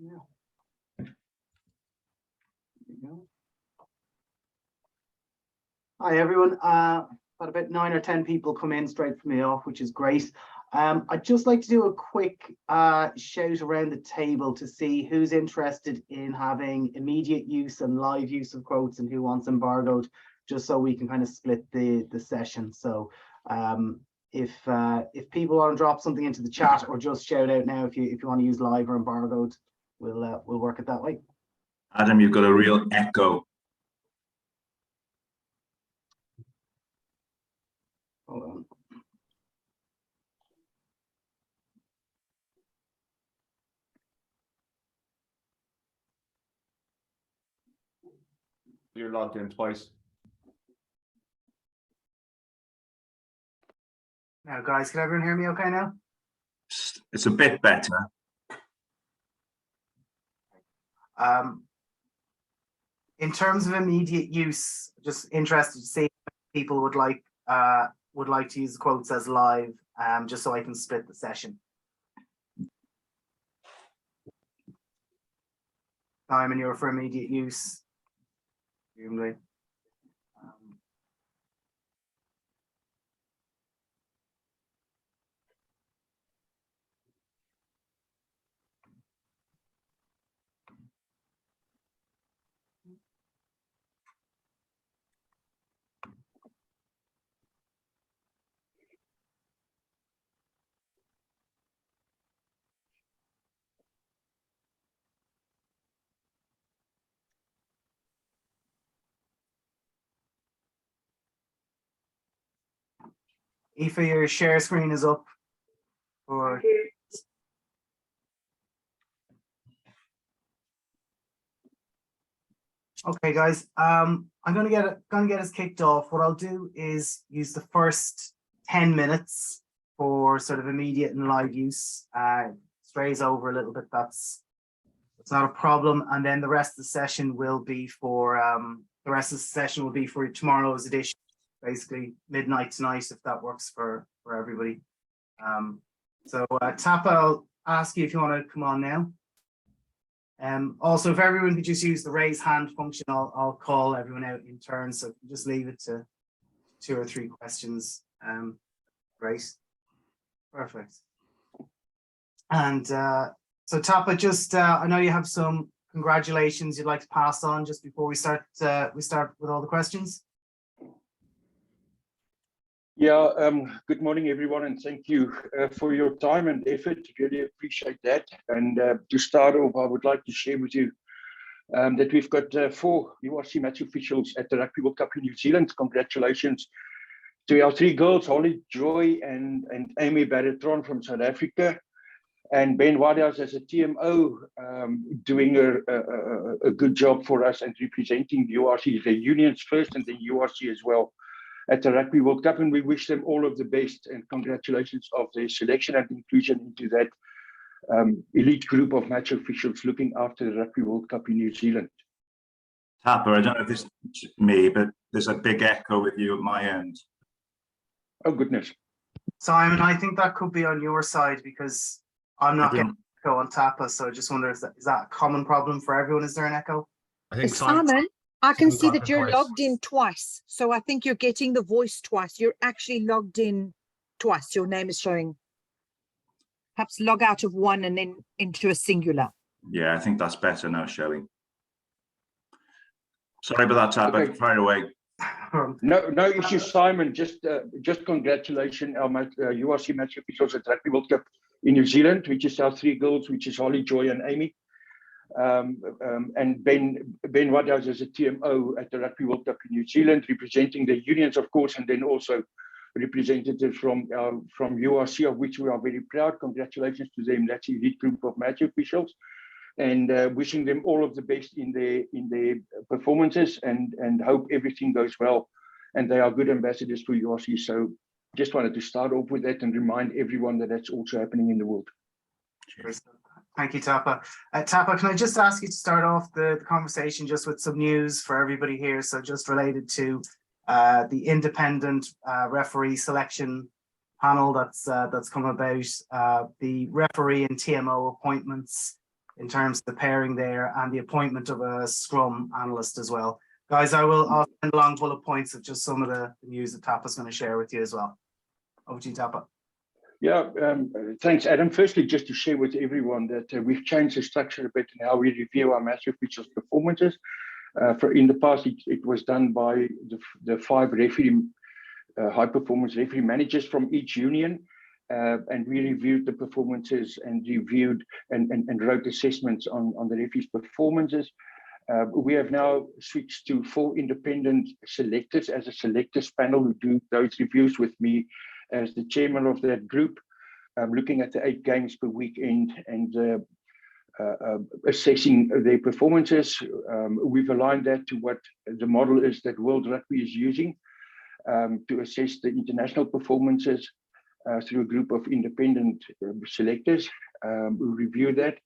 Yeah. There you go. Hi everyone. Got about 9 or 10 people come in straight from me off, which is great. I'd just like to do a quick shout around the table to see who's interested in having immediate use and live use of quotes and who wants embargoed, just so we can kind of split the session. So if people want to drop something into the chat or just shout out now if you want to use live or embargoed, we'll work it that way. Adam, you've got a real echo. Hold on. You're logged in twice. Now, guys, can everyone hear me okay now? It's a bit better. In terms of immediate use, just interested to see if people would like to use the quotes as live, just so I can split the session. Simon, you're for immediate use. Aoife, your share screen is up. Or okay, guys. I'm gonna get us kicked off. What I'll do is use the first 10 minutes for sort of immediate and live use. Strays over a little bit. That's not a problem. And then the rest of the session will be for tomorrow's edition. Basically midnight tonight, if that works for everybody. So Tappe, I'll ask you if you want to come on now. Also, if everyone could just use the raise hand function, I'll call everyone out in turn. So just leave it to 2 or 3 questions. Great, perfect. And so Tappe, just I know you have some congratulations you'd like to pass on just before we start with all the questions. Yeah, good morning, everyone, and thank you for your time and effort. Really appreciate that. And to start off, I would like to share with you that we've got 4 URC match officials at the Rugby World Cup in New Zealand. Congratulations to our 3 girls, Holly, Joy, and Amy Barretron from South Africa, and Ben Whitehouse as a TMO, doing a good job for us and representing the URC, the unions first and then URC as well, at the Rugby World Cup, and we wish them all of the best and congratulations of their selection and inclusion into that elite group of match officials looking after the Rugby World Cup in New Zealand. Tappe, I don't know if this is me, but there's a big echo with you at my end. Oh, goodness. Simon, I think that could be on your side because I'm not getting an echo on Tappe, so I just wonder is that a common problem for everyone? Is there an echo? I think Simon, I can see that you're twice. logged in twice. So I think you're getting the voice twice. You're actually logged in twice. Your name is showing. Perhaps log out of one and then into a singular. Yeah, I think that's better now, showing. Sorry about that, Tappe. Okay. Fire away. No issues, Simon. Just congratulations our URC match officials at Rugby World Cup in New Zealand, which is our 3 girls, which is Holly, Joy, and Amy. And Ben Whitehouse as a TMO at the Rugby World Cup in New Zealand, representing the unions, of course, and then also representatives from URC, of which we are very proud. Congratulations to them. That's a elite group of match officials, and wishing them all of the best in their performances, and hope everything goes well. And they are good ambassadors for URC. So just wanted to start off with that and remind everyone that that's also happening in the world. Cheers. Thank you, Tappe. Tappe, can I just ask you to start off the conversation just with some news for everybody here? So just related to the independent referee selection panel that's come about, the referee and TMO appointments in terms of the pairing there and the appointment of a scrum analyst as well. Guys, I'll send along bullet points of just some of the news that Tappe's going to share with you as well. Over to you, Tappe. Yeah, thanks, Adam. Firstly, just to share with everyone that we've changed the structure a bit in how we review our match officials' performances. In the past, it was done by the 5 referee, high-performance referee managers from each union, and we reviewed the performances and reviewed and wrote assessments on the referees' performances. We have now switched to 4 independent selectors as a selectors panel who do those reviews with me as the chairman of that group, looking at the 8 games per weekend and assessing their performances. We've aligned that to what the model is that World Rugby is using to assess the international performances through a group of independent selectors who review that.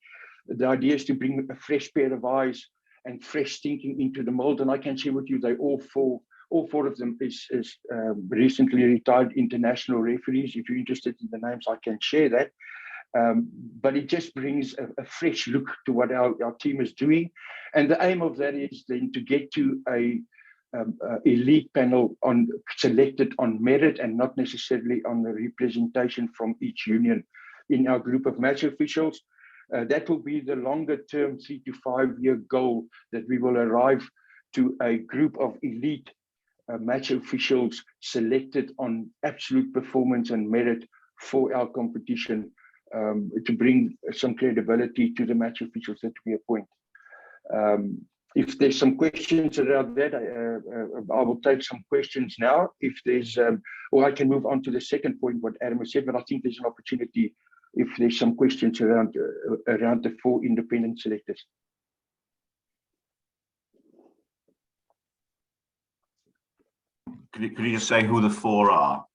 The idea is to bring a fresh pair of eyes and fresh thinking into the mold, and I can share with you they all four of them is recently retired international referees. If you're interested in the names, I can share that. But it just brings a fresh look to what our team is doing. And the aim of that is then to get to a elite panel selected on merit and not necessarily on the representation from each union in our group of match officials. That will be the longer term 3 to 5 year goal, that we will arrive to a group of elite match officials selected on absolute performance and merit for our competition, to bring some credibility to the match officials that we appoint. If there's some questions around that, I will take some questions now. If there's, or I can move on to the second point, what Adam has said, but I think there's an opportunity if there's some questions around the 4 independent selectors. Could you just say who the 4 are?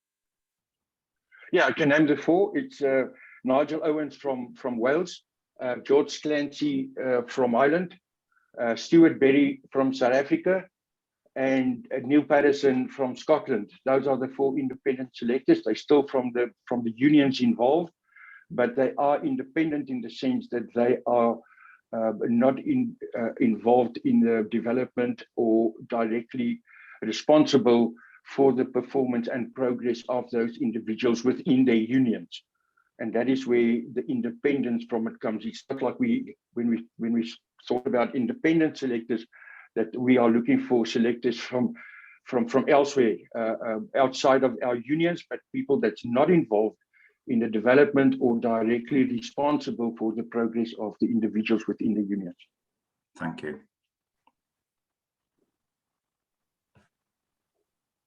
Yeah, I can name the 4. It's Nigel Owens from Wales, George Clancy from Ireland, Stuart Berry from South Africa, and Neil Patterson from Scotland. Those are the 4 independent selectors. They're still from the unions involved, but they are independent in the sense that they are not involved in the development or directly responsible for the performance and progress of those individuals within their unions. And that is where the independence from it comes. It's not like when we thought about independent selectors, that we are looking for selectors from elsewhere, outside of our unions, but people that's not involved in the development or directly responsible for the progress of the individuals within the unions. Thank you.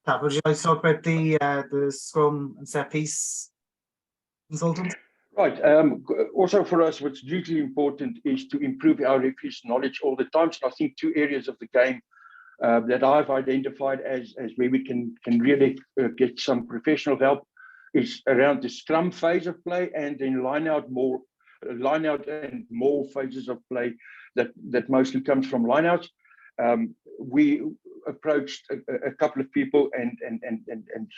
Tappe, would you like to talk about the scrum and set piece consultant? Right. Also for us, what's hugely important is to improve our referees' knowledge all the time. So I think 2 areas of the game that I've identified as where we can really get some professional help is around the scrum phase of play, and then line out and more phases of play that mostly comes from lineouts. We approached a couple of people and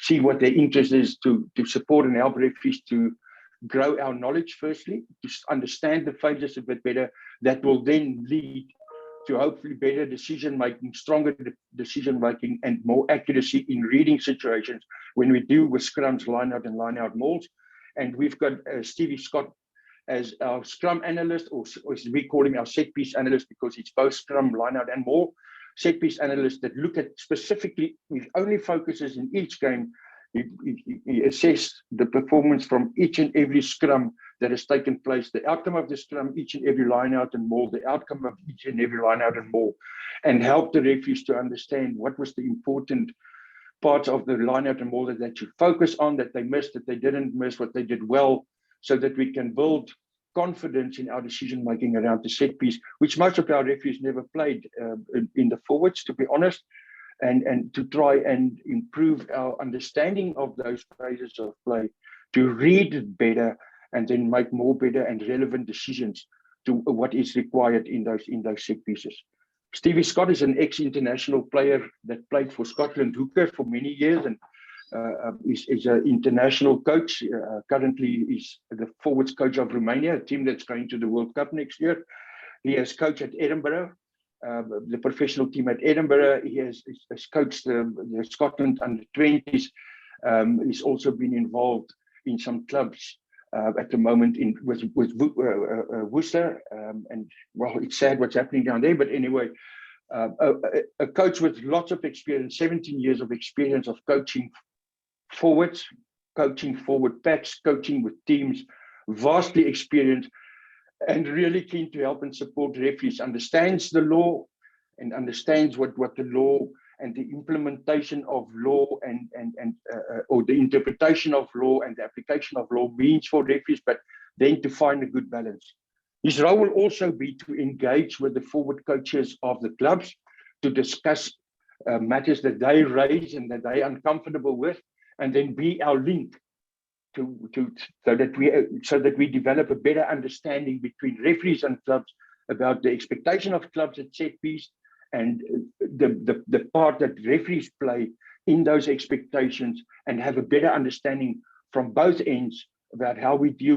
see what their interest is to support and help referees to grow our knowledge, firstly, to understand the phases a bit better. That will then lead to hopefully better decision making, stronger decision making, and more accuracy in reading situations when we deal with scrums, line out and line out mauls. And we've got Stevie Scott as our scrum analyst, or as we call him, our set piece analyst, because it's both scrum, line out and maul. Set piece analyst that look at specifically, with only focuses in each game. He assessed the performance from each and every scrum that has taken place, the outcome of the scrum, each and every line out and maul, the outcome of each and every line out and maul, and help the referees to understand what was the important parts of the line out and maul that they should focus on, that they missed, that they didn't miss, what they did well, so that we can build confidence in our decision making around the set piece, which most of our referees never played in the forwards, to be honest. And to try and improve our understanding of those phases of play, to read it better, and then make more better and relevant decisions to what is required in those set pieces. Stevie Scott is an ex-international player that played for Scotland hooker for many years, and is an international coach. Currently, is the forwards coach of Romania, a team that's going to the World Cup next year. He has coached at Edinburgh, the professional team at Edinburgh. He has coached the Scotland under-20s. He's also been involved in some clubs at the moment with Worcester. And well, it's sad what's happening down there. But anyway, a coach with lots of experience, 17 years of experience of coaching forwards, coaching forward packs, coaching with teams, vastly experienced, and really keen to help and support referees, understands the law and understands what the law and the implementation of law or the interpretation of law and the application of law means for referees, but then to find a good balance. His role will also be to engage with the forward coaches of the clubs to discuss matters that they raise and that they are uncomfortable with, and then be our link so that we develop a better understanding between referees and clubs about the expectation of clubs at set piece and the part that referees play in those expectations, and have a better understanding from both ends about how we deal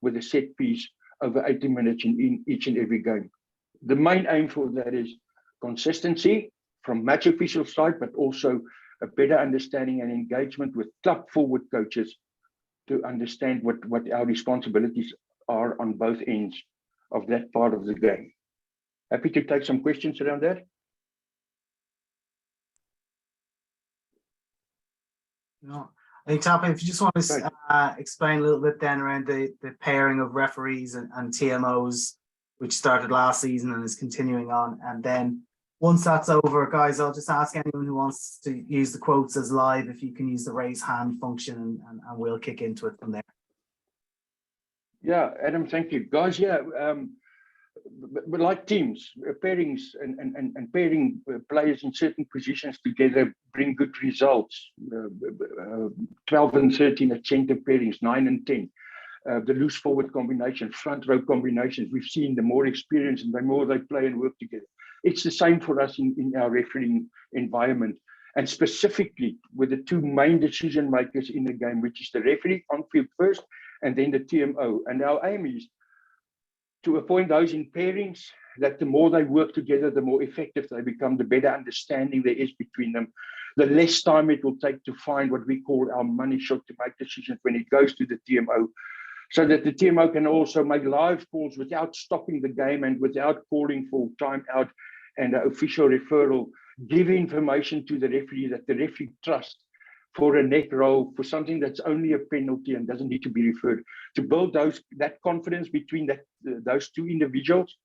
with a set piece over 80 minutes in each and every game. The main aim for that is consistency from match official side, but also a better understanding and engagement with club forward coaches to understand what our responsibilities are on both ends of that part of the game. Happy to take some questions around that. No, I think Tappe, if you just want to explain a little bit then around the pairing of referees and TMOs, which started last season and is continuing on. And then once that's over, guys, I'll just ask anyone who wants to use the quotes as live, if you can use the raise hand function, and we'll kick into it from there. Yeah, Adam, thank you. Guys, yeah, but like teams, pairings and pairing players in certain positions together bring good results. 12 and 13 at centre pairings, 9 and 10. The loose forward combination, front row combinations, we've seen the more experience and the more they play and work together. It's the same for us in our refereeing environment, and specifically with the two main decision makers in the game, which is the referee on field first and then the TMO. And our aim is to appoint those in pairings that the more they work together, the more effective they become, the better understanding there is between them, the less time it will take to find what we call our money shot to make decisions when it goes to the TMO, so that the TMO can also make live calls without stopping the game and without calling for timeout and official referral, give information to the referee that the referee trusts for a neck roll, for something that's only a penalty and doesn't need to be referred, to build that confidence between those two individuals.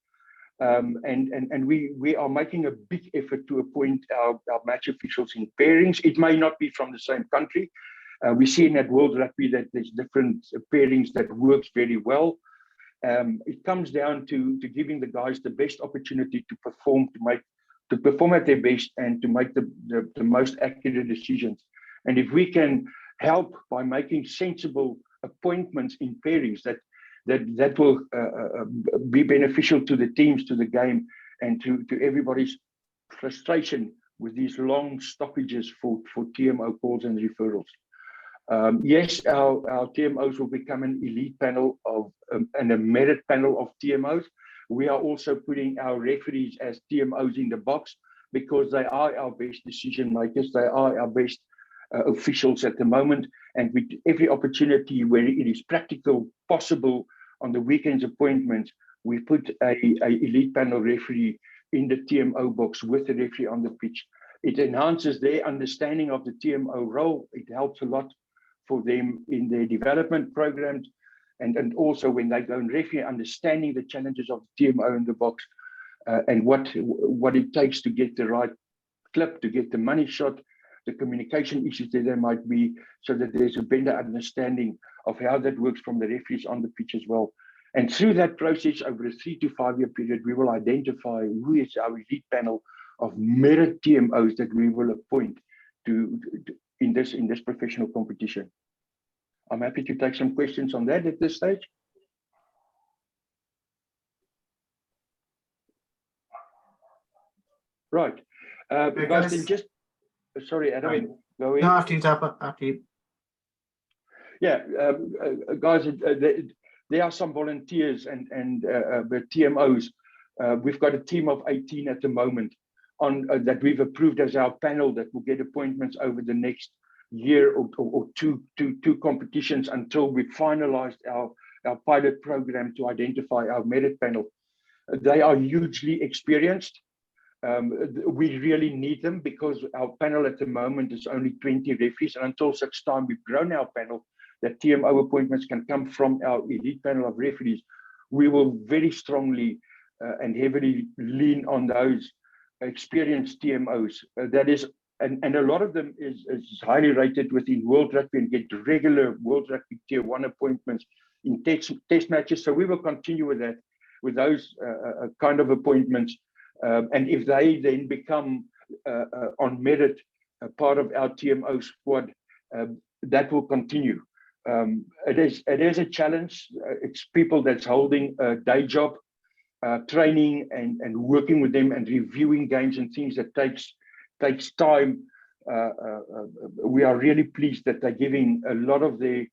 And we are making a big effort to appoint our match officials in pairings. It may not be from the same country. We see in that World Rugby that there's different pairings that works very well. It comes down to giving the guys the best opportunity to perform, to perform at their best and to make the most accurate decisions. And if we can help by making sensible appointments in pairings, that will be beneficial to the teams, to the game, and to everybody's frustration with these long stoppages for TMO calls and referrals. Yes, our TMOs will become an elite panel and a merit panel of TMOs. We are also putting our referees as TMOs in the box because they are our best decision makers. They are our best officials at the moment. And with every opportunity where it is practical, possible on the weekends appointments, we put a elite panel referee in the TMO box with the referee on the pitch. It enhances their understanding of the TMO role. It helps a lot for them in their development programs, and also when they go and referee, understanding the challenges of the TMO in the box, and what it takes to get the right clip, to get the money shot, the communication issues that there might be, so that there's a better understanding of how that works from the referees on the pitch as well. And through that process, over a 3 to 5 year period, we will identify who is our elite panel of merit TMOs that we will appoint in this professional competition. I'm happy to take some questions on that at this stage. Right. Guys, then just sorry, Adam. Right. Go No, ahead. after you, Tappe, after you. Yeah, guys, there are some volunteers and the TMOs. We've got a team of 18 at the moment on that we've approved as our panel that will get appointments over the next year or two competitions until we finalized our pilot program to identify our merit panel. They are hugely experienced. We really need them because our panel at the moment is only 20 referees, and until such time we've grown our panel that TMO appointments can come from our elite panel of referees, we will very strongly and heavily lean on those experienced TMOs. That is, and a lot of them is highly rated within World Rugby and get regular World Rugby Tier 1 appointments in test matches. So we will continue with that, with those kind of appointments. And if they then become on merit a part of our TMO squad, that will continue. It is a challenge. It's people that's holding a day job, training and working with them and reviewing games and things that takes time. We are really pleased that they're giving a lot of their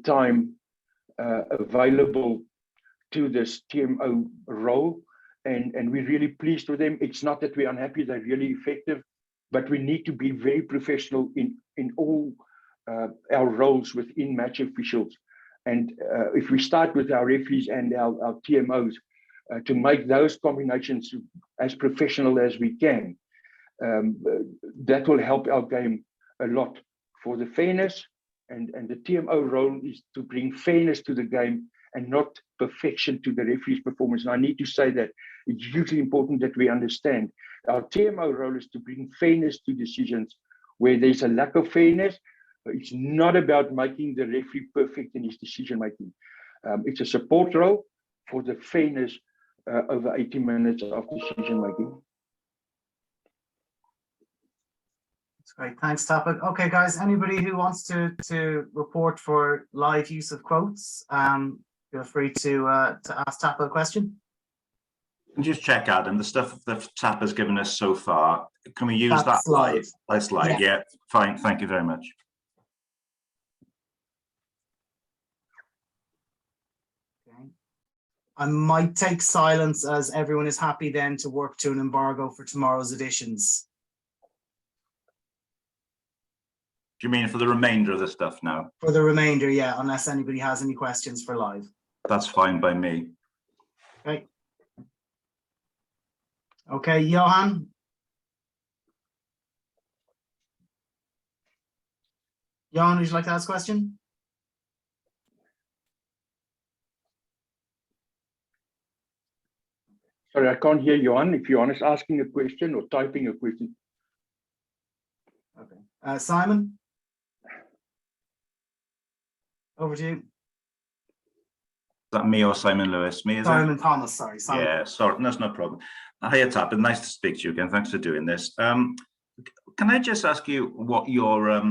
time available to this TMO role, and we're really pleased with them. It's not that we're unhappy; they're really effective, but we need to be very professional in all our roles within match officials. And if we start with our referees and our TMOs to make those combinations as professional as we can, that will help our game a lot for the fairness. And the TMO role is to bring fairness to the game and not perfection to the referee's performance. And I need to say that it's hugely important that we understand our TMO role is to bring fairness to decisions where there's a lack of fairness. It's not about making the referee perfect in his decision making. It's a support role for the fairness over 80 minutes of decision making. That's great. Thanks, Tappe. Okay, guys, anybody who wants to report for live use of quotes, feel free to ask Tappe a question. And just check, Adam, the stuff that Tappe's given us so far, can we use That's that live? live. That's live, yeah, fine, thank you very much. Okay. I might take silence as everyone is happy then to work to an embargo for tomorrow's editions. Do you mean for the remainder of the stuff now? For the remainder, yeah, unless anybody has any questions for live. That's fine by me. Okay. Okay, Johan. Johan, would you like to ask a question? Sorry, I can't hear Johan. If Johan is asking a question or typing a question. Okay. Simon? Over to you. Is that me or Simon Lewis? Me, is Simon it? Thomas, sorry. Simon. Yeah, sorry, that's no problem. Hiya, Tappe, nice to speak to you again. Thanks for doing this. Can I just ask you what your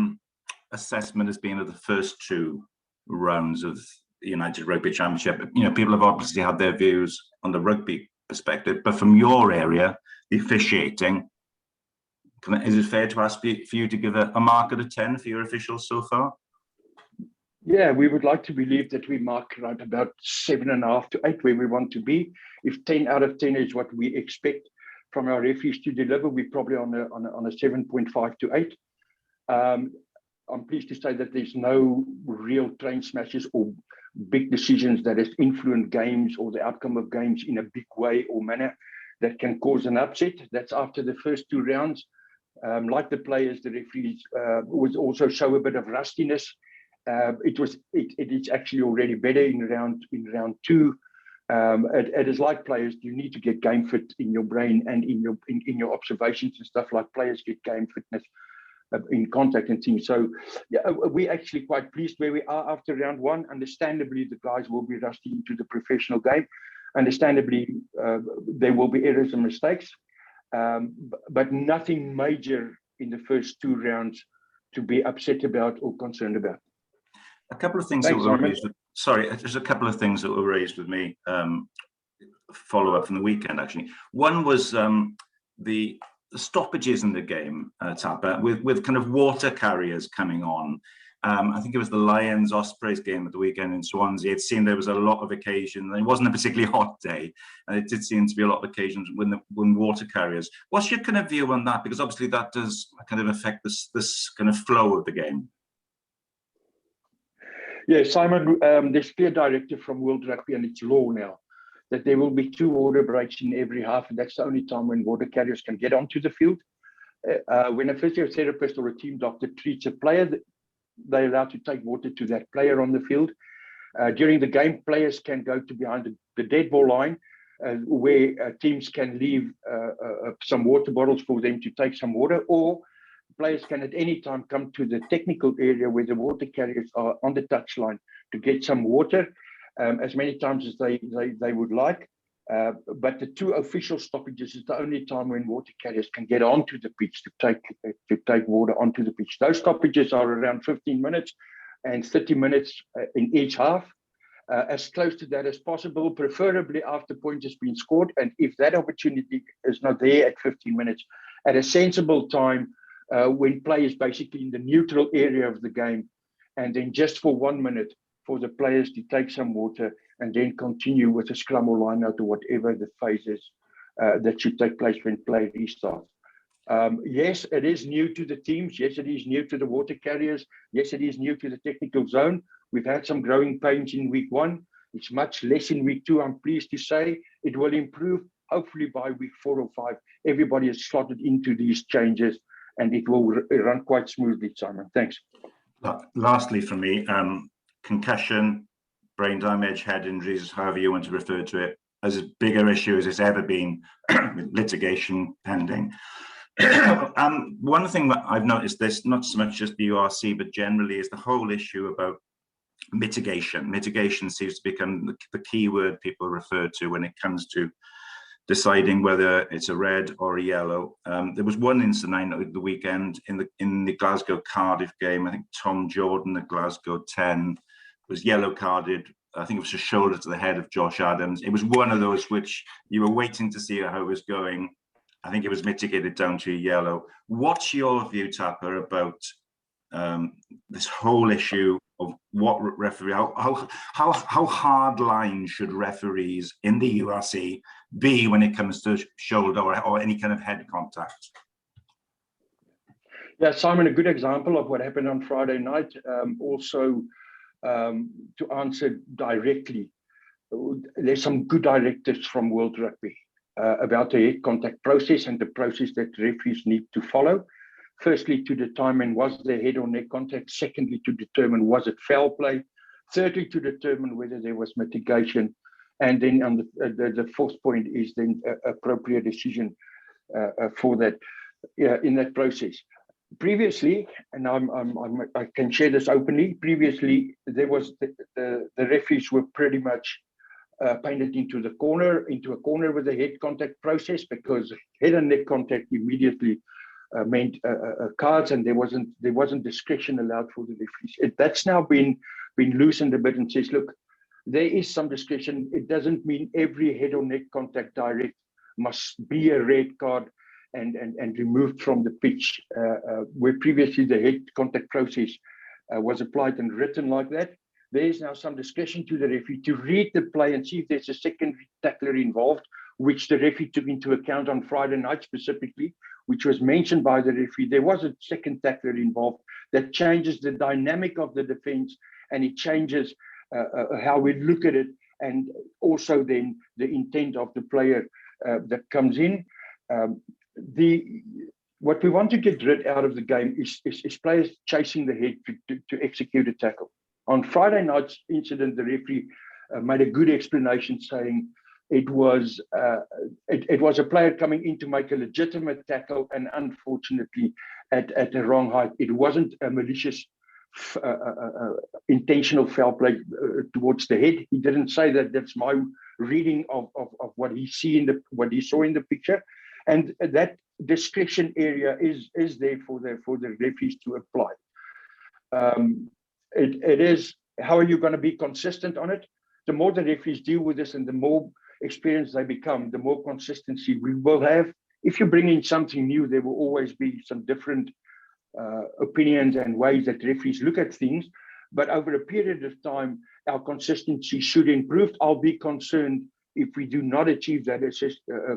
assessment has been of the first two rounds of the United Rugby Championship? You know, people have obviously had their views on the rugby perspective, but from your area, the officiating, is it fair to ask for you to give a mark out of 10 for your officials so far? Yeah, we would like to believe that we mark right about 7.5 to 8 where we want to be. If 10 out of 10 is what we expect from our referees to deliver, we're probably on a 7.5 to 8. I'm pleased to say that there's no real train smashes or big decisions that has influenced games or the outcome of games in a big way or manner that can cause an upset. That's after the first two rounds. Like the players, the referees would also show a bit of rustiness. It is actually already better in round two. It is like players, you need to get game fit in your brain and in your observations and stuff, like players get game fitness in contact and things. So yeah, we're actually quite pleased where we are after round one. Understandably, the guys will be rusty into the professional game. Understandably, there will be errors and mistakes, but nothing major in the first two rounds to be upset about or concerned about. A couple of things Thanks, that were Simon. raised with, sorry, there's a couple of things that were raised with me, follow up from the weekend actually. One was the stoppages in the game, Tappe, with kind of water carriers coming on. I think it was the Lions Ospreys game at the weekend in Swansea. It seemed there was a lot of occasions. It wasn't a particularly hot day, and it did seem to be a lot of occasions when water carriers. What's your kind of view on that? Because obviously that does kind of affect this kind of flow of the game. Yeah, Simon, there's clear directive from World Rugby, and it's law now, that there will be 2 water breaks in every half, and that's the only time when water carriers can get onto the field. When a physiotherapist or a team doctor treats a player, they're allowed to take water to that player on the field. During the game, players can go to behind the dead ball line, where teams can leave some water bottles for them to take some water, or players can at any time come to the technical area where the water carriers are on the touchline to get some water, as many times as they would like. But the 2 official stoppages is the only time when water carriers can get onto the pitch to take water onto the pitch. Those stoppages are around 15 minutes and 30 minutes in each half, as close to that as possible, preferably after point has been scored. And if that opportunity is not there at 15 minutes, at a sensible time, when play is basically in the neutral area of the game, and then just for 1 minute for the players to take some water and then continue with a scrum or line out or whatever the phases that should take place when play restarts. Yes, it is new to the teams. Yes, it is new to the water carriers. Yes, it is new to the technical zone. We've had some growing pains in week 1. It's much less in week 2, I'm pleased to say. It will improve. Hopefully by week 4 or 5, everybody is slotted into these changes and it will run quite smoothly, Simon. Thanks. Lastly for me, concussion, brain damage, head injuries, however you want to refer to it, as a bigger issue as it's ever been with litigation pending. One thing that I've noticed, this not so much just the URC, but generally, is the whole issue about mitigation. Mitigation seems to become the key word people refer to when it comes to deciding whether it's a red or a yellow. There was one incident at the weekend in the Glasgow Cardiff game. I think Tom Jordan at Glasgow 10 was yellow carded. I think it was a shoulder to the head of Josh Adams. It was one of those which you were waiting to see how it was going. I think it was mitigated down to a yellow. What's your view, Tappe, about this whole issue of what referee, how hard line should referees in the URC be when it comes to shoulder or any kind of head contact? Yeah, Simon, a good example of what happened on Friday night. Also, to answer directly, there's some good directives from World Rugby about the head contact process and the process that referees need to follow. Firstly, to determine was there head or neck contact. Secondly, to determine was it foul play. Thirdly, to determine whether there was mitigation. And then on the fourth point is then appropriate decision for that in that process. Previously, and I can share this openly, previously there was the referees were pretty much painted into a corner with the head contact process, because head and neck contact immediately meant cards, and there wasn't discretion allowed for the referees. That's now been loosened a bit and says, look, there is some discretion. It doesn't mean every head or neck contact direct must be a red card and removed from the pitch, where previously the head contact process was applied and written like that. There is now some discretion to the referee to read the play and see if there's a secondary tackler involved, which the referee took into account on Friday night specifically, which was mentioned by the referee. There was a second tackler involved that changes the dynamic of the defense, and it changes how we look at it, and also then the intent of the player that comes in. What we want to get rid out of the game is players chasing the head to execute a tackle. On Friday night's incident, the referee made a good explanation, saying it was a player coming in to make a legitimate tackle, and unfortunately at the wrong height. It wasn't a malicious intentional foul play towards the head. He didn't say that. That's my reading of what he saw in the picture, and that discretion area is there for the referees to apply. It is, how are you going to be consistent on it? The more the referees deal with this and the more experienced they become, the more consistency we will have. if you bring in something new, there will always be some different opinions and ways that referees look at things. But over a period of time, our consistency should improve. I'll be concerned if we do not achieve that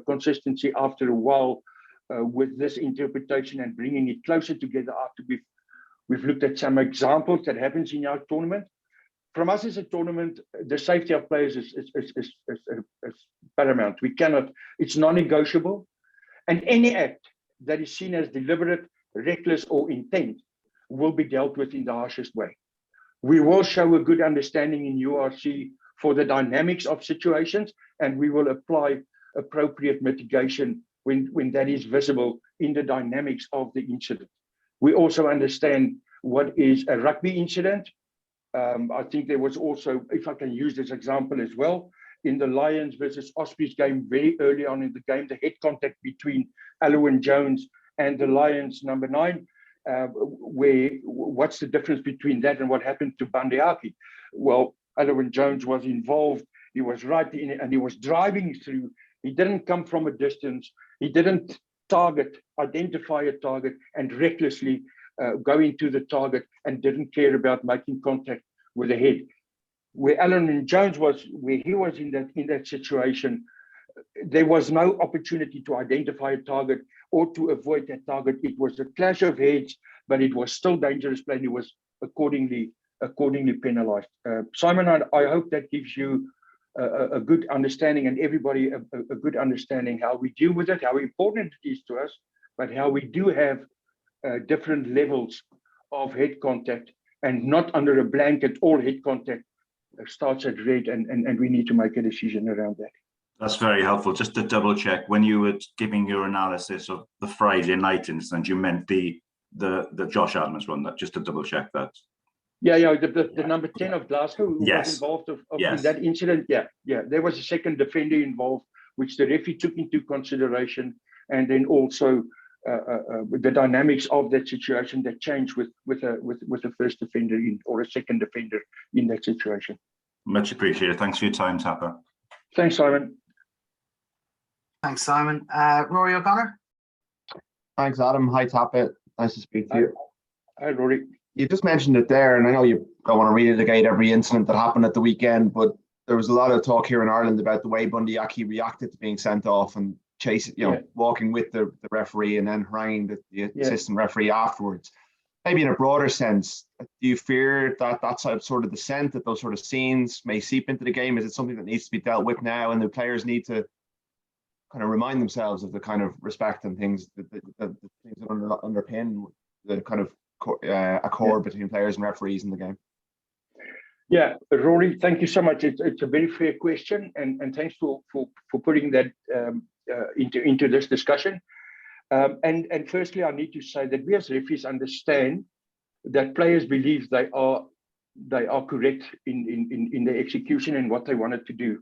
consistency after a while with this interpretation and bringing it closer together after we've looked at some examples that happens in our tournament. From us as a tournament, the safety of players is paramount. We cannot, it's non-negotiable. And any act that is seen as deliberate, reckless, or intent will be dealt with in the harshest way. We will show a good understanding in URC for the dynamics of situations, and we will apply appropriate mitigation when that is visible in the dynamics of the incident. We also understand what is a rugby incident. I think there was also, if I can use this example as well, in the Lions versus Ospreys game, very early on in the game, the head contact between Alwyn Jones and the Lions number 9, what's the difference between that and what happened to Bandeaki? Well, Alwyn Jones was involved. He was right in it, and he was driving through. He didn't come from a distance. He didn't identify a target and recklessly go into the target and didn't care about making contact with the head. Where Alwyn Jones was, where he was in that situation, there was no opportunity to identify a target or to avoid that target. It was a clash of heads, but it was still dangerous play, and it was accordingly penalized. Simon, I hope that gives you a good understanding, and everybody a good understanding how we deal with it, how important it is to us, but how we do have different levels of head contact, and not under a blanket, all head contact starts at red, and we need to make a decision around that. That's very helpful. Just to double check, when you were giving your analysis of the Friday night incident, you meant the Josh Adams one, that just to double check that. Yeah, the number 10 of Glasgow who was involved in that incident. Yeah, there was a second defender involved, which the referee took into consideration, and then also the dynamics of that situation that changed with a first defender or a second defender in that situation. Much appreciated. Thanks for your time, Tappe. Thanks, Simon. Thanks, Simon. Rory O'Connor. Thanks, Adam. Hi, Tappe. Nice to speak to you. Hi, Rory. You just mentioned it there, and I know you don't want to relitigate every incident that happened at the weekend, but there was a lot of talk here in Ireland about the way Bandeaki reacted to being sent off and walking with the referee and then haranguing the assistant referee afterwards. Maybe in a broader sense, do you fear that that's sort of the scent, that those sort of scenes may seep into the game? Is it something that needs to be dealt with now, and the players need to kind of remind themselves of the kind of respect and things that things that underpin the kind of accord between players and referees in the game? Yeah, Rory, thank you so much. It's a very fair question, and thanks for putting that into this discussion. And firstly, I need to say that we as referees understand that players believe they are correct in their execution and what they wanted to do,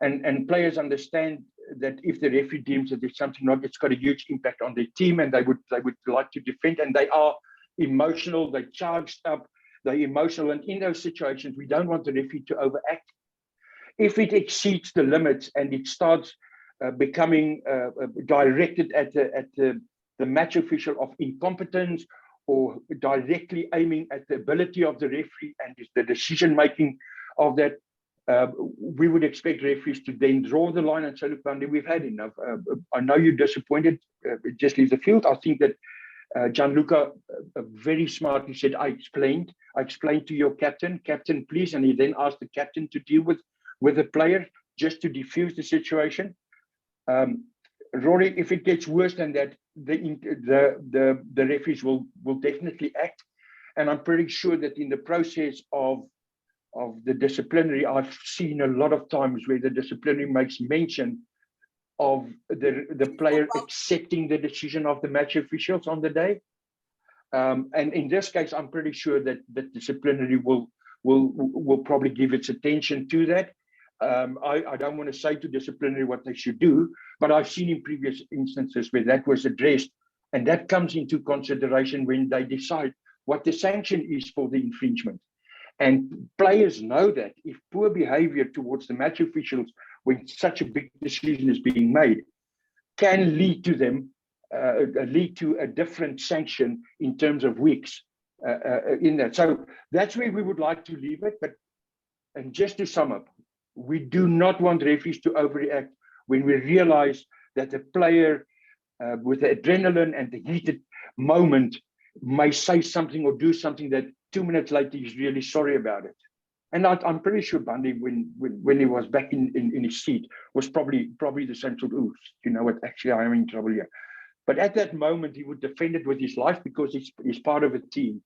and players understand that if the referee deems that there's something wrong, it's got a huge impact on their team, and they would like to defend, and they are emotional, they're charged up, they're emotional, and in those situations, we don't want the referee to overact. If it exceeds the limits and it starts becoming directed at the match official of incompetence, or directly aiming at the ability of the referee and the decision making of that, we would expect referees to then draw the line and say, look, Bundy, we've had enough. I know you're disappointed, just leave the field. I think that Gianluca very smartly said, I explained to your captain, please, and he then asked the captain to deal with the player just to diffuse the situation. Rory, if it gets worse than that, the referees will definitely act, and I'm pretty sure that in the process of the disciplinary, I've seen a lot of times where the disciplinary makes mention of the player accepting the decision of the match officials on the day, and in this case, I'm pretty sure that the disciplinary will probably give its attention to that. I don't want to say to disciplinary what they should do, but I've seen in previous instances where that was addressed, and that comes into consideration when they decide what the sanction is for the infringement. And players know that if poor behavior towards the match officials when such a big decision is being made, can lead to them, lead to a different sanction in terms of weeks in that. So that's where we would like to leave it. And just to sum up, we do not want referees to overreact when we realize that the player with the adrenaline and the heated moment may say something or do something that 2 minutes later he's really sorry about it. And I'm pretty sure Bundy, when he was back in his seat, was probably the same sort of, ooh, you know what, actually I am in trouble here. But at that moment, he would defend it with his life because he's part of a team.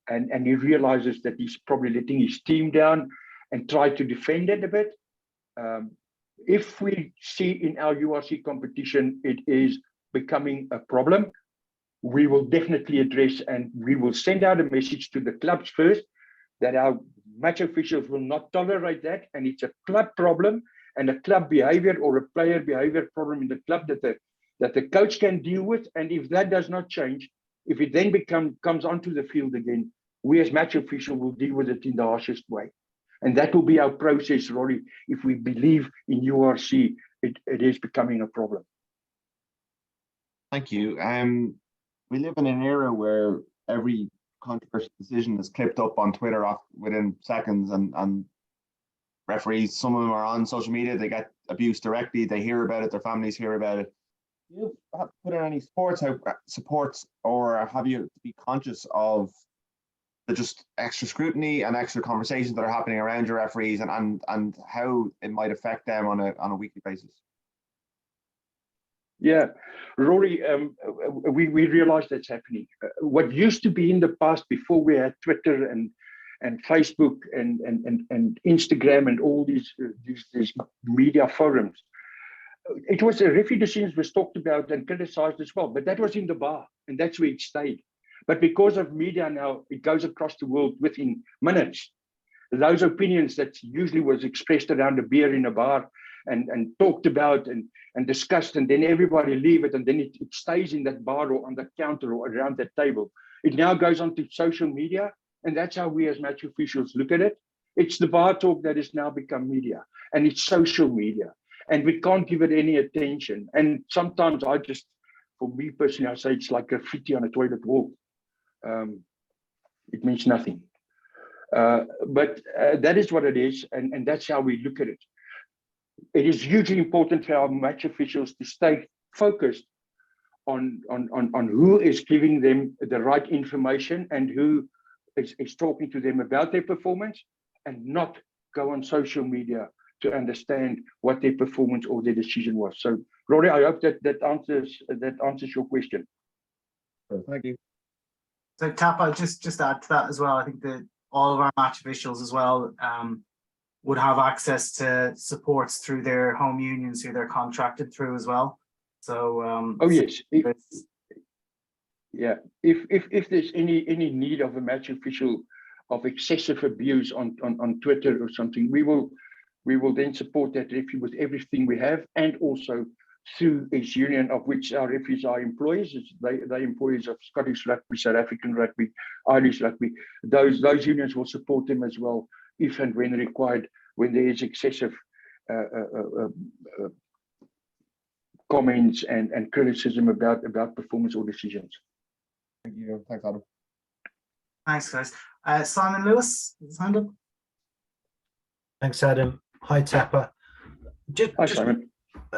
And he realizes that he's probably letting his team down and try to defend it a bit. If we see in our URC competition, it is becoming a problem, we will definitely address, and we will send out a message to the clubs first that our match officials will not tolerate that, and it's a club problem and a club behavior or a player behavior problem in the club that the coach can deal with. And if that does not change, if it then comes onto the field again, we as match official will deal with it in the harshest way. And that will be our process, Rory, if we believe in URC, it is becoming a problem. Thank you. We live in an era where every controversial decision is clipped up on Twitter within seconds, and referees, some of them are on social media, they get abused directly, they hear about it, their families hear about it. Do you have put in any supports, or have you to be conscious of the just extra scrutiny and extra conversations that are happening around your referees and how it might affect them on a weekly basis? Yeah, Rory, we realize that's happening. What used to be in the past, before we had Twitter and Facebook and Instagram and all these media forums, it was the referee decisions was talked about and criticized as well, but that was in the bar and that's where it stayed. But because of media now, it goes across the world within minutes. Those opinions that usually was expressed around a beer in a bar and talked about and discussed, and then everybody leave it, and then it stays in that bar or on the counter or around that table. It now goes onto social media, and that's how we as match officials look at it. It's the bar talk that has now become media, and it's social media, and we can't give it any attention. And sometimes for me personally, I say it's like graffiti on a toilet wall. It means nothing. But that is what it is, and that's how we look at it. It is hugely important for our match officials to stay focused on who is giving them the right information and who is talking to them about their performance, and not go on social media to understand what their performance or their decision was. So, Rory, I hope that answers your question. Thank you. So, Tappe, I'll just add to that as well. I think that all of our match officials as well would have access to supports through their home unions who they're contracted through as well. So oh yes, if there's any need of a match official of excessive abuse on Twitter or something, we will then support that referee with everything we have, and also through his union, of which our referees are employees. They employees of Scottish rugby, South African rugby, Irish rugby. Those unions will support them as well, if and when required, when there is excessive comments and criticism about performance or decisions. Thank you. Thanks, Adam. Thanks, guys. Simon Lewis, hand up. Thanks, Adam. Hi, Tappe. Hi, Simon.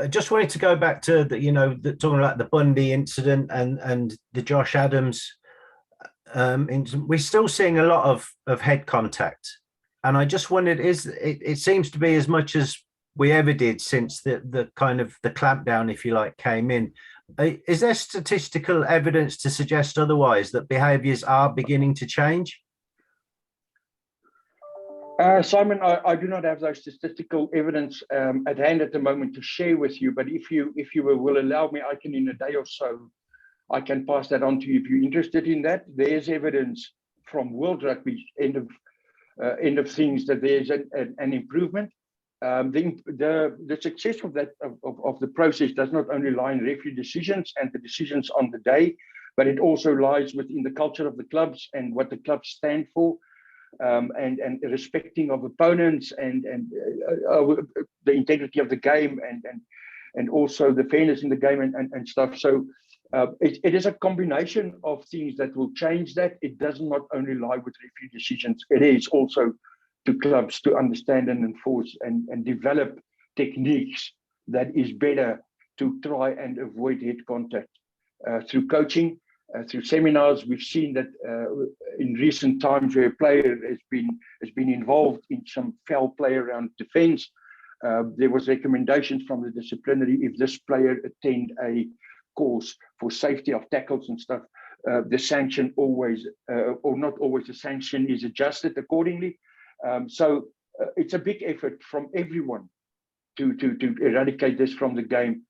Just wanted to go back to talking about the Bundy incident and the Josh Adams. We're still seeing a lot of head contact, and I just wondered, it seems to be as much as we ever did since the kind of the clampdown, if you like, came in. Is there statistical evidence to suggest otherwise, that behaviours are beginning to change? Simon, I do not have those statistical evidence at hand at the moment to share with you, but if you will allow me, I can, in a day or so, I can pass that on to you if you're interested in that. There's evidence from World Rugby's end of things that there's an improvement. The success of that of the process does not only lie in referee decisions and the decisions on the day, but it also lies within the culture of the clubs and what the clubs stand for. And respecting of opponents and the integrity of the game and also the fairness in the game and stuff. So it is a combination of things that will change that. It does not only lie with referee decisions. It is also to clubs to understand and enforce and develop techniques that is better to try and avoid head contact through coaching, through seminars. We've seen that in recent times where a player has been involved in some foul play around defence. There was recommendations from the disciplinary, if this player attend a course for safety of tackles and stuff, the sanction always, or not always, the sanction is adjusted accordingly. So it's a big effort from everyone to eradicate this from the game.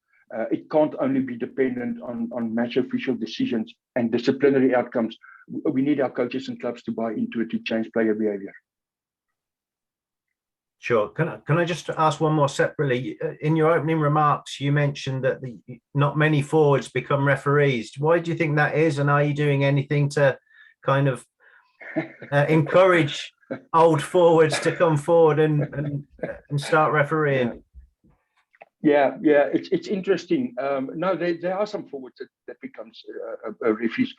It can't only be dependent on match official decisions and disciplinary outcomes. We need our coaches and clubs to buy into it to change player behavior. Sure. Can I just ask one more separately? In your opening remarks, you mentioned that not many forwards become referees. Why do you think that is? And are you doing anything to kind of encourage old forwards to come forward and start refereeing? Yeah, it's interesting. No, there are some forwards that becomes referees.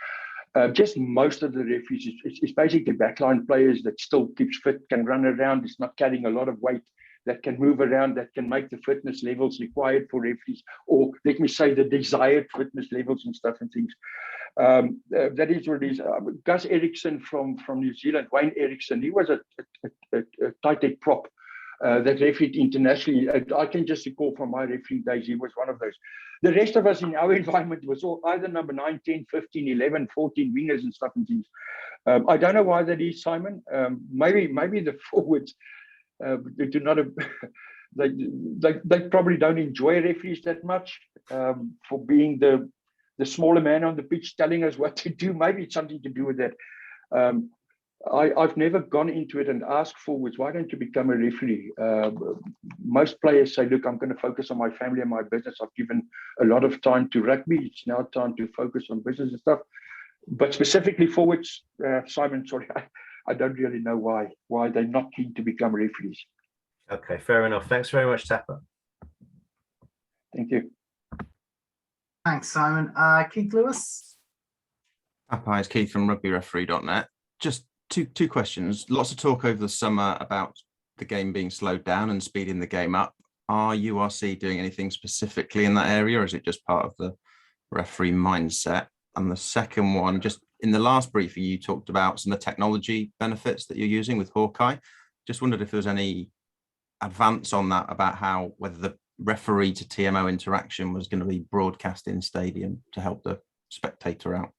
Just most of the referees, it's basically backline players that still keeps fit, can run around, it's not carrying a lot of weight, that can move around, that can make the fitness levels required for referees, or let me say the desired fitness levels and stuff and things. That is what it is. Gus Eriksson from New Zealand, Wayne Eriksson, he was a tight head prop that refereed internationally. I can just recall from my refereeing days, he was one of those. The rest of us in our environment was all either number 9, 10, 15, 11, 14 wingers and stuff and things. I don't know why that is, Simon. Maybe the forwards do not have, they probably don't enjoy referees that much for being the smaller man on the pitch telling us what to do. Maybe it's something to do with that. I've never gone into it and asked forwards, why don't you become a referee? Most players say, look, I'm going to focus on my family and my business. I've given a lot of time to rugby. It's now time to focus on business and stuff. But specifically forwards, Simon, sorry, I don't really know why they're not keen to become referees. Okay, fair enough. Thanks very much, Tappe. Thank you. Thanks, Simon. Keith Lewis. Hi, it's Keith from rugbyreferee.net. Just two questions. Lots of talk over the summer about the game being slowed down and speeding the game up. Are URC doing anything specifically in that area, or is it just part of the referee mindset? And the second one, just in the last briefing, you talked about some of the technology benefits that you're using with Hawkeye. Just wondered if there was any advance on that, about whether the referee to TMO interaction was going to be broadcast in stadium to help the spectator out.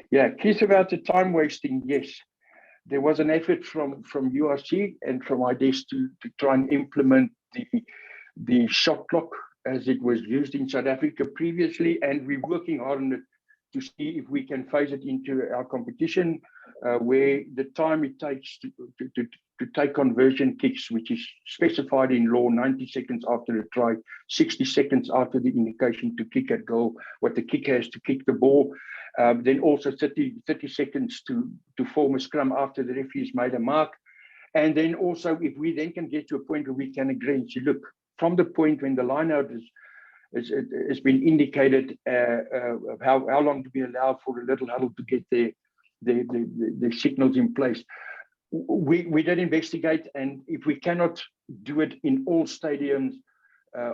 Yeah, Keith, about the time wasting, yes. There was an effort from URC and from my desk to try and implement the shot clock as it was used in South Africa previously, and we're working hard on it to see if we can phase it into our competition, where the time it takes to take conversion kicks, which is specified in law, 90 seconds after a try, 60 seconds after the indication to kick at goal, what the kicker has to kick the ball, then also 30 seconds to form a scrum after the referee's made a mark. And then also, if we then can get to a point where we can agree and say, look, from the point when the line out has been indicated, how long to be allowed for a little huddle to get the signals in place. We did investigate, and if we cannot do it in all stadiums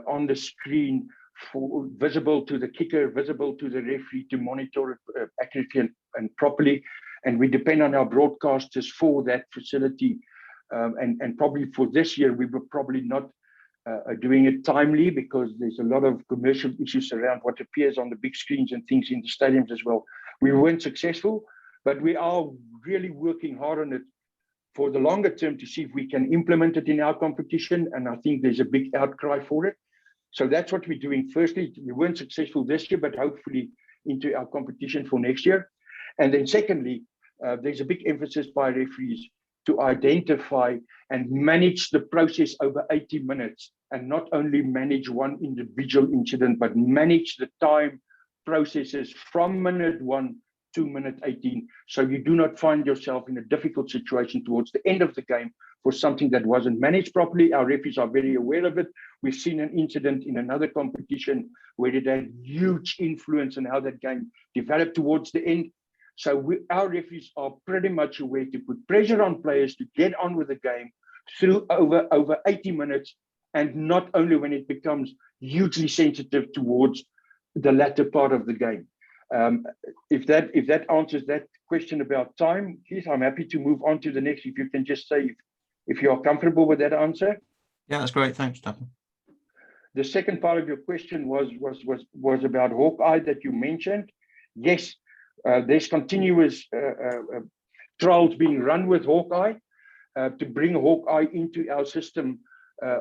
on the screen, for visible to the kicker, visible to the referee to monitor it accurately and properly, and we depend on our broadcasters for that facility, and probably for this year we were probably not doing it timely, because there's a lot of commercial issues around what appears on the big screens and things in the stadiums as well. We weren't successful, but we are really working hard on it for the longer term to see if we can implement it in our competition, and I think there's a big outcry for it. So that's what we're doing. Firstly, we weren't successful this year, but hopefully into our competition for next year. And then secondly, there's a big emphasis by referees to identify and manage the process over 80 minutes, and not only manage one individual incident, but manage the time processes from minute 1 to minute 18. So you do not find yourself in a difficult situation towards the end of the game for something that wasn't managed properly. Our referees are very aware of it. We've seen an incident in another competition where it had huge influence on how that game developed towards the end. So our referees are pretty much aware to put pressure on players to get on with the game through over 80 minutes, and not only when it becomes hugely sensitive towards the latter part of the game. If that answers that question about time, Keith, I'm happy to move on to the next. If you can just say if you are comfortable with that answer. Yeah, that's great. Thanks, Tappe. The second part of your question was about Hawkeye that you mentioned. Yes, there's continuous trials being run with Hawkeye to bring Hawkeye into our system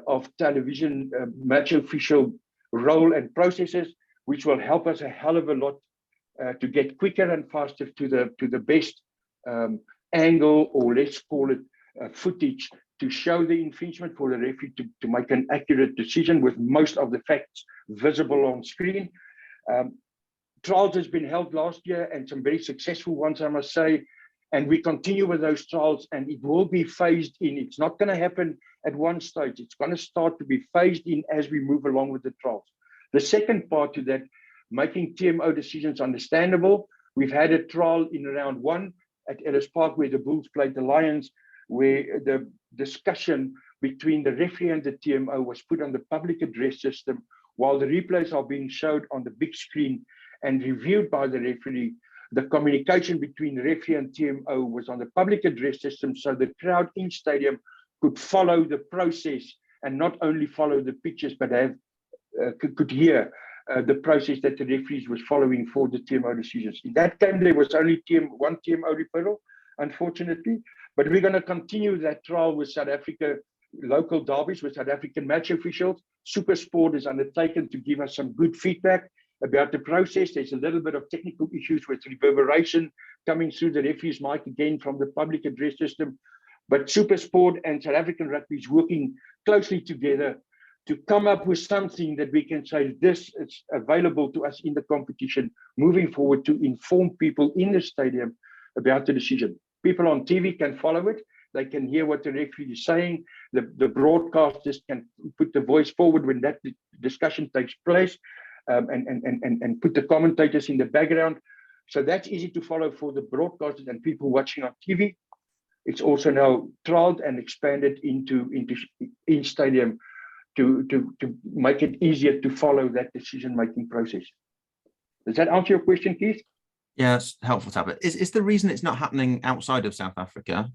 of television match official role and processes, which will help us a hell of a lot to get quicker and faster to the best angle, or let's call it footage, to show the infringement for the referee to make an accurate decision with most of the facts visible on screen. Trials has been held last year, and some very successful ones, I must say, and we continue with those trials, and it will be phased in. It's not going to happen at one stage. It's going to start to be phased in as we move along with the trials. The second part to that, making TMO decisions understandable. We've had a trial in round 1 at Ellis Park where the Bulls played the Lions, where the discussion between the referee and the TMO was put on the public address system while the replays are being showed on the big screen and reviewed by the referee. The communication between the referee and TMO was on the public address system, so the crowd in stadium could follow the process and not only follow the pictures, but have could hear the process that the referees was following for the TMO decisions. In that game, there was only one TMO referral, unfortunately, but we're going to continue that trial with South Africa, local derbies with South African match officials. SuperSport is undertaken to give us some good feedback about the process. There's a little bit of technical issues with reverberation coming through the referee's mic again from the public address system, but SuperSport and South African Rugby is working closely together to come up with something that we can say this is available to us in the competition moving forward to inform people in the stadium about the decision. People on TV can follow it. They can hear what the referee is saying. The broadcasters can put the voice forward when that discussion takes place, and put the commentators in the background. So that's easy to follow for the broadcasters and people watching on TV. It's also now trialed and expanded into in stadium to make it easier to follow that decision-making process. Does that answer your question, Keith? Yeah, it's helpful, Tappe. Is the reason it's not happening outside of South Africa,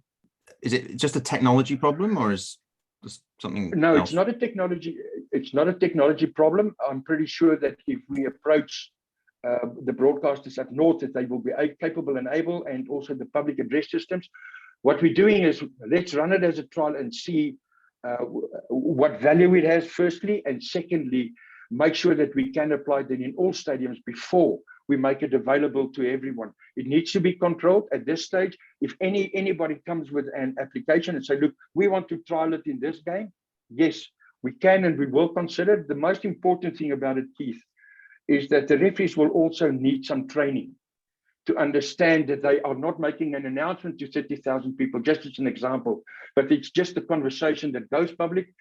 is it just a technology problem, or is there something No, else? it's not a technology. It's not a technology problem. I'm pretty sure that if we approach the broadcasters up north, that they will be capable and able, and also the public address systems. What we're doing is let's run it as a trial and see what value it has, firstly, and secondly, make sure that we can apply that in all stadiums before we make it available to everyone. It needs to be controlled at this stage. If anybody comes with an application and say, look, we want to trial it in this game, yes, we can and we will consider it. The most important thing about it, Keith, is that the referees will also need some training to understand that they are not making an announcement to 30,000 people, just as an example, but it's just a conversation that goes public.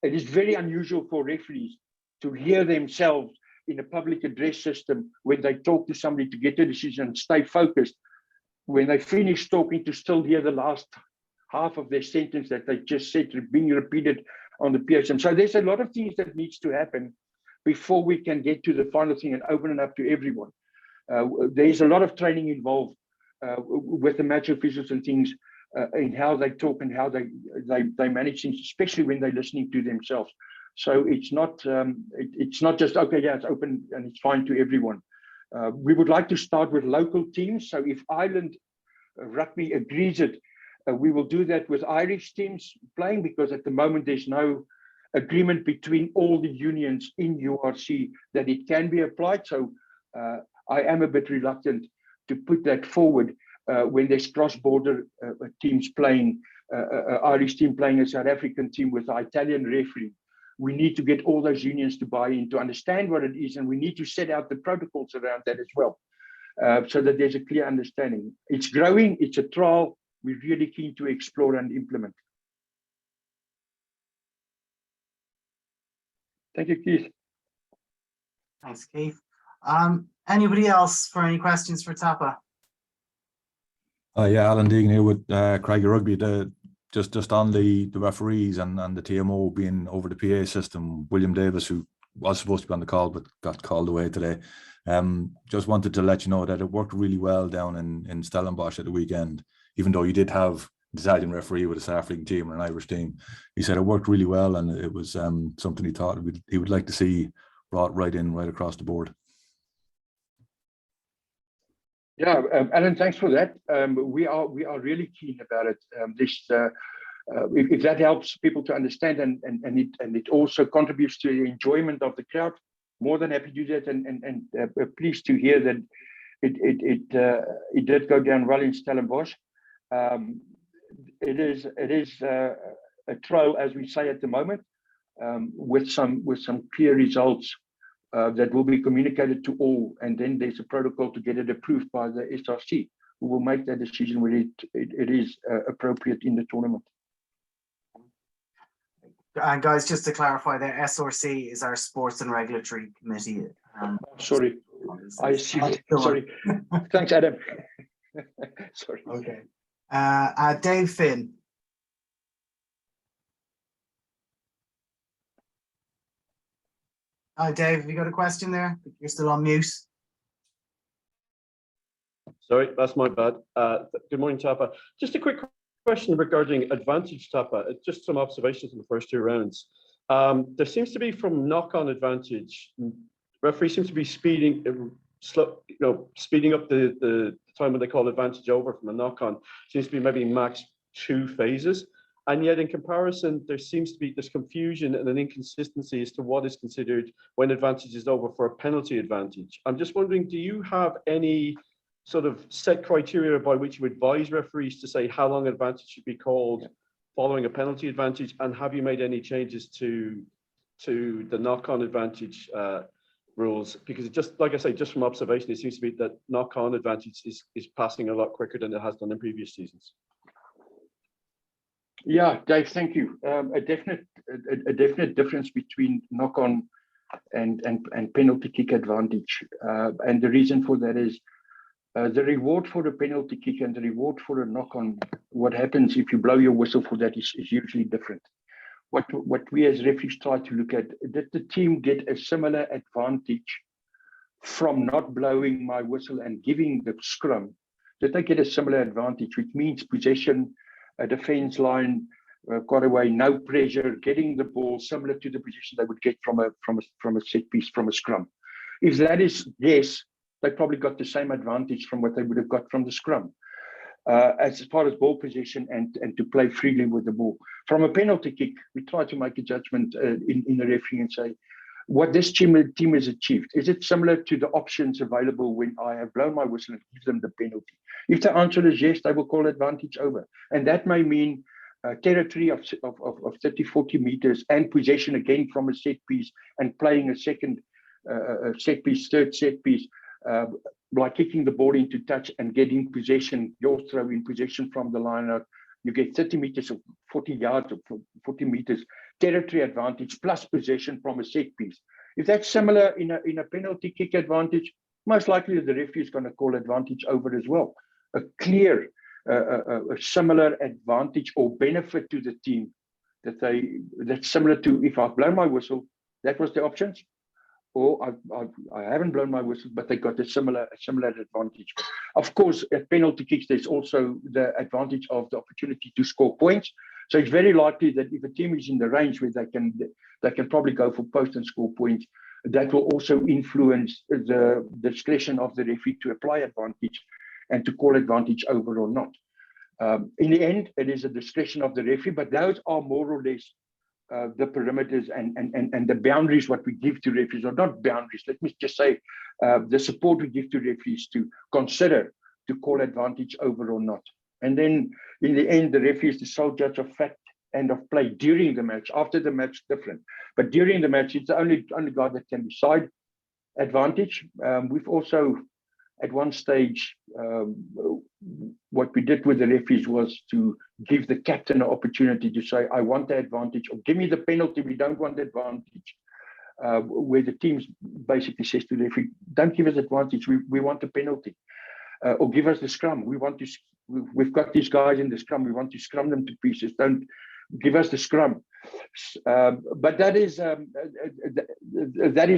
It is very unusual for referees to hear themselves in a public address system when they talk to somebody to get a decision and stay focused. When they finish talking, to still hear the last half of their sentence that they just said being repeated on the PSM. So there's a lot of things that needs to happen before we can get to the final thing and open it up to everyone. There's a lot of training involved with the match officials and things in how they talk and how they manage things, especially when they're listening to themselves. So it's not just, okay, yeah, it's open and it's fine to everyone. We would like to start with local teams. So if Ireland Rugby agrees it, we will do that with Irish teams playing, because at the moment there's no agreement between all the unions in URC that it can be applied. So I am a bit reluctant to put that forward when there's cross-border teams playing, Irish team playing a South African team with an Italian referee. We need to get all those unions to buy in, to understand what it is, and we need to set out the protocols around that as well, so that there's a clear understanding. It's growing, it's a trial, we're really keen to explore and implement. Thank you, Keith. Thanks, Keith. Anybody else for any questions for Tappe? Yeah, Alan Deegan here with Craigie Rugby. Just on the referees and the TMO being over the PA system, William Davis, who was supposed to be on the call but got called away today, just wanted to let you know that it worked really well down in Stellenbosch at the weekend, even though you did have an Italian referee with a South African team and an Irish team. He said it worked really well, and it was something he thought he would like to see brought right across the board. Yeah, Alan, thanks for that. We are really keen about it. If that helps people to understand and it also contributes to the enjoyment of the crowd, more than happy to do that, and pleased to hear that it did go down well in Stellenbosch. It is a trial, as we say at the moment, with some clear results that will be communicated to all, and then there's a protocol to get it approved by the SRC, who will make that decision whether it is appropriate in the tournament. And guys, just to clarify, the SRC is our Sports and Regulatory Committee. Sorry, I see. Sorry. Thanks, Adam. Sorry. Okay. Dave Finn. Hi, Dave. Have you got a question there? You're still on mute. Sorry, that's my bad. Good morning, Tappe. Just a quick question regarding advantage, Tappe. Just some observations in the first two rounds. There seems to be, from knock-on advantage, referee seems to be speeding up the time when they call advantage over from a knock-on. Seems to be maybe max 2 phases. And yet, in comparison, there seems to be this confusion and an inconsistency as to what is considered when advantage is over for a penalty advantage. I'm just wondering, do you have any sort of set criteria by which you advise referees to say how long advantage should be called following a penalty advantage? And have you made any changes to the knock-on advantage rules? Because it just, like I say, just from observation, it seems to be that knock-on advantage is passing a lot quicker than it has done in previous seasons. Yeah, Dave, thank you. A definite difference between knock-on and penalty kick advantage. And the reason for that is the reward for the penalty kick and the reward for a knock-on, what happens if you blow your whistle for that is usually different. What we as referees try to look at, did the team get a similar advantage from not blowing my whistle and giving the scrum? Did they get a similar advantage, which means possession, a defense line, got away, no pressure, getting the ball similar to the position they would get from a set piece, from a scrum. If that is yes, they probably got the same advantage from what they would have got from the scrum. As far as ball possession and to play freely with the ball. From a penalty kick, we try to make a judgment in the referee and say, what this team has achieved, is it similar to the options available when I have blown my whistle and give them the penalty? If the answer is yes, they will call advantage over. And that may mean territory of 30, 40 meters and possession again from a set piece and playing a second set piece, third set piece, like kicking the ball into touch and getting possession, your throw in possession from the line out. You get 30 meters or 40 yards or 40 meters territory advantage plus possession from a set piece. If that's similar in a penalty kick advantage, most likely the referee is going to call advantage over as well. A clear, a similar advantage or benefit to the team that's similar to if I've blown my whistle, that was the options, or I haven't blown my whistle, but they got a similar advantage. Of course, at penalty kicks, there's also the advantage of the opportunity to score points. So it's very likely that if a team is in the range where they can probably go for post and score points, that will also influence the discretion of the referee to apply advantage and to call advantage over or not. In the end, it is a discretion of the referee, but those are more or less the perimeters and the boundaries what we give to referees, or not boundaries, let me just say the support we give to referees to consider to call advantage over or not. And then in the end, the referee is the sole judge of fact and of play during the match. After the match, different. But during the match, it's the only guy that can decide advantage. We've also, at one stage, what we did with the referees was to give the captain an opportunity to say, I want the advantage, or give me the penalty, we don't want the advantage. where the teams basically says to the referee, don't give us advantage, we want a penalty, or give us the scrum. We've got these guys in the scrum, we want to scrum them to pieces, don't give us the scrum. But that is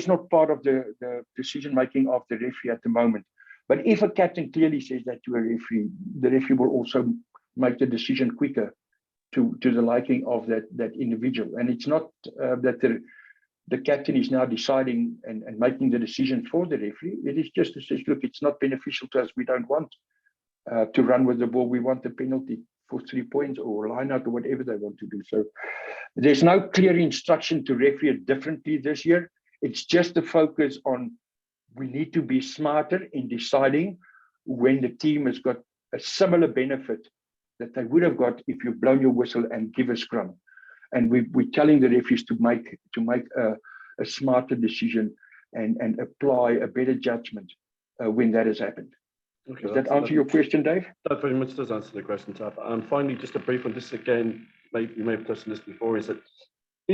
not part of the decision making of the referee at the moment. But if a captain clearly says that to a referee, the referee will also make the decision quicker to the liking of that individual. And it's not that the captain is now deciding and making the decision for the referee. It is just to say, look, it's not beneficial to us. We don't want to run with the ball. We want the penalty for 3 points or line out or whatever they want to do. So there's no clear instruction to referee it differently this year. It's just a focus on we need to be smarter in deciding when the team has got a similar benefit that they would have got if you've blown your whistle and give a scrum. And we're telling the referees to make a smarter decision and apply a better judgment when that has happened. Okay, does that answer your question, Dave? That very much does answer the question, Tappe. And finally, just a brief one. This again, you may have touched on this before. Is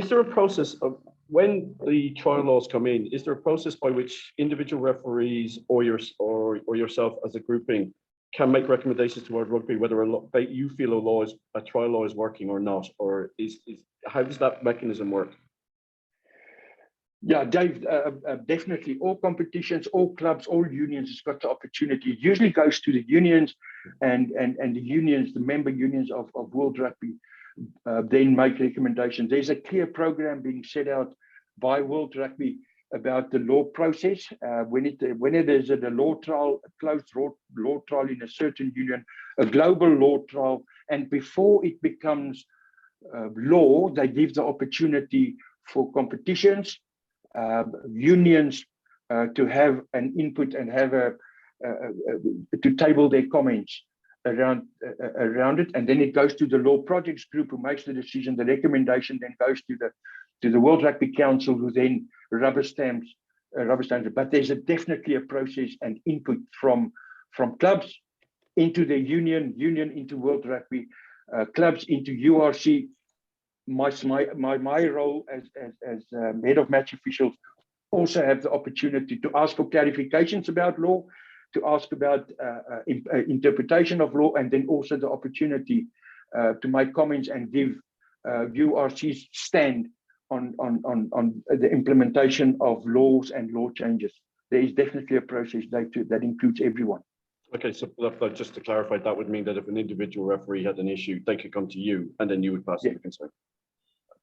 there a process of when the trial laws come in? Is there a process by which individual referees or yourself as a grouping can make recommendations towards rugby whether you feel a trial law is working or not, or how does that mechanism work? Yeah, Dave, definitely. All competitions, all clubs, all unions has got the opportunity. It usually goes to the unions and the unions, the member unions of World Rugby, then make recommendations. There's a clear program being set out by World Rugby about the law process. When it is a law trial, a closed law trial in a certain union, a global law trial, and before it becomes law, they give the opportunity for competitions, unions to have an input and have to table their comments around it, and then it goes to the law projects group who makes the decision. The recommendation then goes to the World Rugby Council, who then rubber stamps it. But there's definitely a process and input from clubs into the union into World Rugby, clubs into URC. My role as head of match officials also have the opportunity to ask for clarifications about law, to ask about interpretation of law, and then also the opportunity to make comments and give URC's stand on the implementation of laws and law changes. There is definitely a process that includes everyone. Okay, so just to clarify, that would mean that if an individual referee had an issue, they could come to you and then you would pass the concern.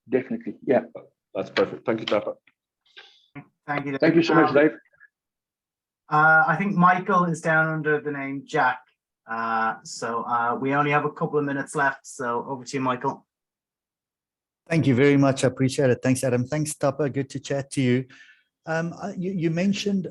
Definitely, yeah. That's perfect. Thank you, Tappe. Thank you. Thank you so much, Dave. I think Michael is down under the name Jack. So we only have a couple of minutes left. So over to you, Michael. Thank you very much. I appreciate it. Thanks, Adam. Thanks, Tappe. Good to chat to you. You mentioned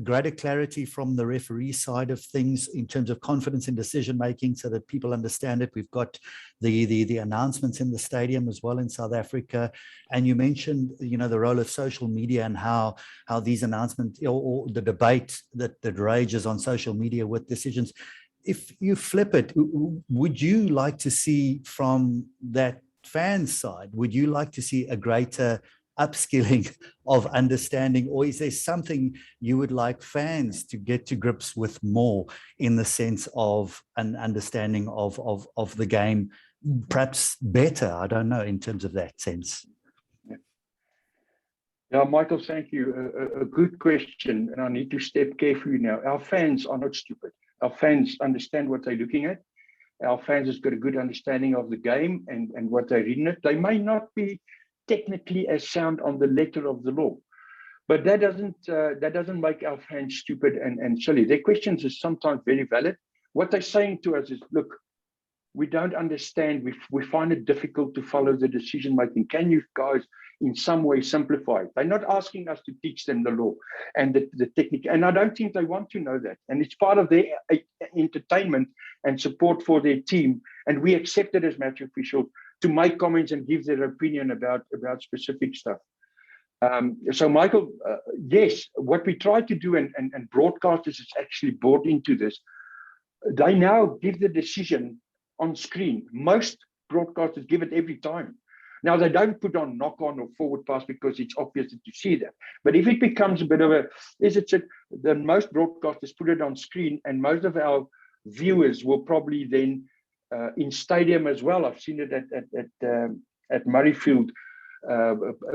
greater clarity from the referee side of things in terms of confidence in decision making, so that people understand it. We've got the announcements in the stadium as well in South Africa, and you mentioned the role of social media and how these announcements or the debate that rages on social media with decisions. If you flip it, would you like to see from that fan side? Would you like to see a greater upskilling of understanding, or is there something you would like fans to get to grips with more in the sense of an understanding of the game, perhaps better? I don't know, in terms of that sense. Yeah, Michael, thank you. A good question, and I need to step carefully now. Our fans are not stupid. Our fans understand what they're looking at. Our fans has got a good understanding of the game and what they're reading it. They may not be technically as sound on the letter of the law, but that doesn't make our fans stupid and silly. Their questions are sometimes very valid. What they're saying to us is, look, we don't understand. We find it difficult to follow the decision making. Can you guys in some way simplify it? They're not asking us to teach them the law and the technique, and I don't think they want to know that. And it's part of their entertainment and support for their team, and we accept it as match officials to make comments and give their opinion about specific stuff. So Michael, yes, what we try to do, and broadcasters is actually brought into this, they now give the decision on screen. Most broadcasters give it every time. Now, they don't put on knock on or forward pass because it's obvious that you see that. But if it becomes a bit of a, then most broadcasters put it on screen, and most of our viewers will probably then in stadium as well. I've seen it at Murrayfield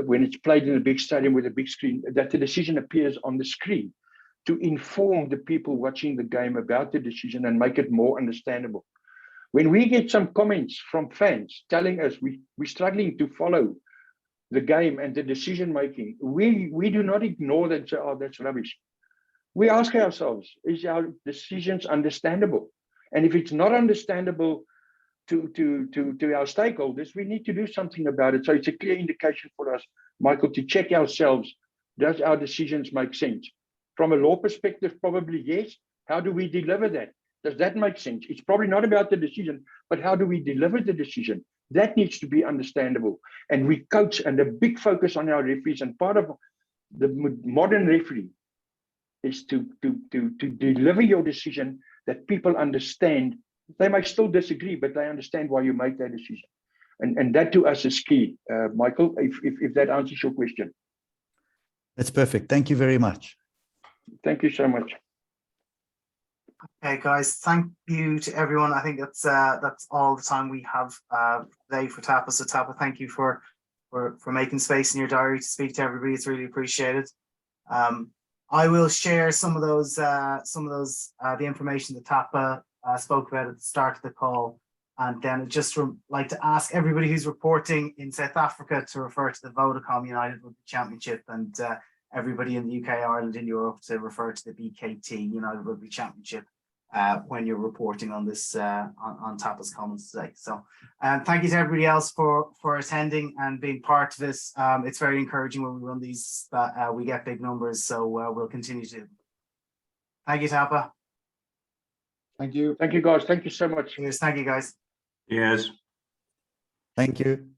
when it's played in a big stadium with a big screen, that the decision appears on the screen to inform the people watching the game about the decision and make it more understandable. When we get some comments from fans telling us we're struggling to follow the game and the decision making, we do not ignore that and say, oh, that's rubbish. We ask ourselves, is our decisions understandable? And if it's not understandable to our stakeholders, we need to do something about it. So it's a clear indication for us, Michael, to check ourselves. Does our decisions make sense? From a law perspective, probably yes. How do we deliver that? Does that make sense? It's probably not about the decision, but how do we deliver the decision? That needs to be understandable. And we coach, and a big focus on our referees, and part of the modern referee is to deliver your decision that people understand. They might still disagree, but they understand why you make that decision. And that to us is key, Michael, if that answers your question. That's perfect. Thank you very much. Thank you so much. Okay, guys, thank you to everyone. I think that's all the time we have today for Tappe. So Tappe, thank you for making space in your diary to speak to everybody. It's really appreciated. I will share some of those the information that Tappe spoke about at the start of the call, and then I'd just like to ask everybody who's reporting in South Africa to refer to the Vodacom United Rugby Championship, and everybody in the UK, Ireland, and Europe to refer to the BKT United Rugby Championship when you're reporting on this on Tappe's comments today. So thank you to everybody else for attending and being part of this. It's very encouraging when we run these that we get big numbers, so we'll continue to. Thank you, Tappe. Thank you. Thank you, guys. Thank you so much. Cheers. Thank you, guys. Yes. Thank you.